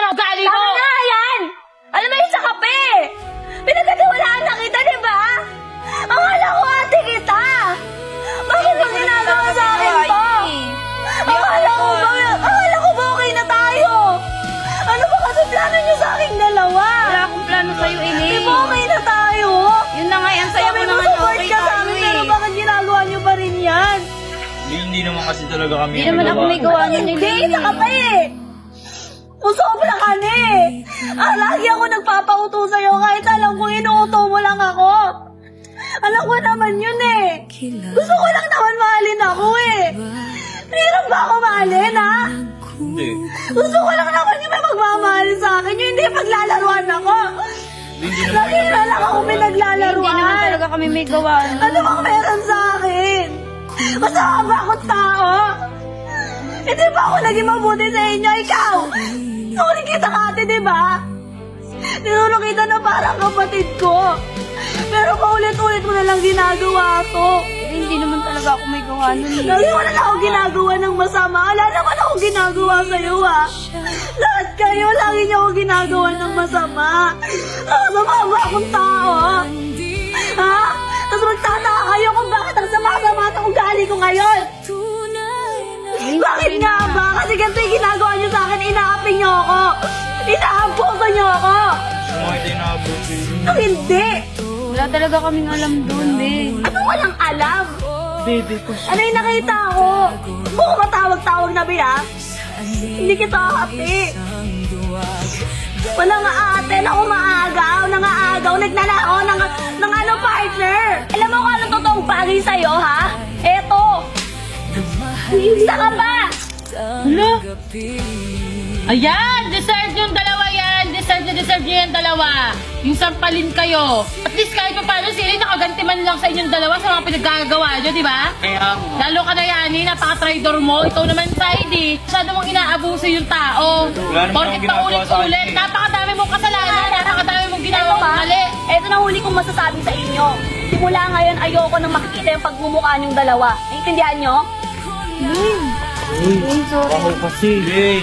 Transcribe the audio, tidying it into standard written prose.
yung ugali mo! Tama na yan! Alam mo yun sa kape! Pinagkatiwalaan na kita, di ba? Akala ko ate kita! Bakit mo ginagawa sa akin to? Akala ko ba okay na tayo? Ano ba kasi plano niyo sa aking dalawa? Wala akong plano sa'yo, Di Elaine. ba okay na tayo? Yun na nga, ang saya ko Sabi mo naman support okay ka sa tayo amin, pero eh. bakit ginagawa niyo pa rin yan? Hindi naman kasi talaga kami Hindi naman ako may gawa nun, Hindi, Elaine. isa ka pa eh! Usobra ka na eh! Lagi ako nagpapauto sa'yo kahit alam kong inuuto mo lang ako. Alam ko naman yun eh. Gusto ko lang naman mahalin ako eh. Hirap ba ako mahalin ha? Hindi. Gusto ko lang naman yung may magmamahalin sa akin. Yung hindi paglalaruan ako. Hindi naman Lagi na lang ako Hindi naman pinaglalaruan. talaga kami may gawa nun. Ano bang meron sa akin? Masama ba akong tao? Hindi ba ako naging mabuti sa inyo? Ikaw! Nuling kita ka ate, di ba? Tinulong kita na parang kapatid ko. Pero paulit-ulit mo na lang ginagawa to. Hindi naman talaga ako may gawa nun eh. Lagi wala na ako ginagawa ng masama. Wala naman ako ginagawa sa'yo, ha? Lahat kayo, lagi niyo ako ginagawa ng masama. Masama ba akong tao, ha? Tapos magtataka kayo kung bakit ang sama-sama ng ugali ko ngayon. Bakit nga ba? Kasi ganito yung ginagawa niyo sa akin. Inaapi niyo ako. Inaampuso niyo ako. Sumakit yung nakabuti. Hindi. Wala talaga kaming alam dun, eh. Ano walang alam? Baby ko Ano yung nakita ko? Kung matawag-tawag na ba, hindi kita ate. Wala nga ate na umaagaw, nangaagaw, nagnanao ng ano partner. Alam mo kung anong totoong bagay sa'yo, ha? Eto. Isa ka ba? Hala? Ayan! Deserve yung dalawa yan! Deserve nyo yung dalawa! Yung sampalin kayo! At least kahit pa paano sila nakaganti man lang sa inyong dalawa sa mga pinaggagawa nyo, di ba? Kaya mo. Lalo ka na yan, napaka-traidor mo. Ikaw naman side eh. Masyado mong inaabuso yung tao. Wala naman Porkit akong ginagawa sa paulit-ulit. akin eh. Napakadami mong kasalanan. Napakadami mong ginagawa Eto ba? mali. Eto na huli kong masasabi sa inyo. Simula ngayon, ayoko nang makikita yung pagmumukha niyong dalawa. Naintindihan nyo? Ako kasi. Hey.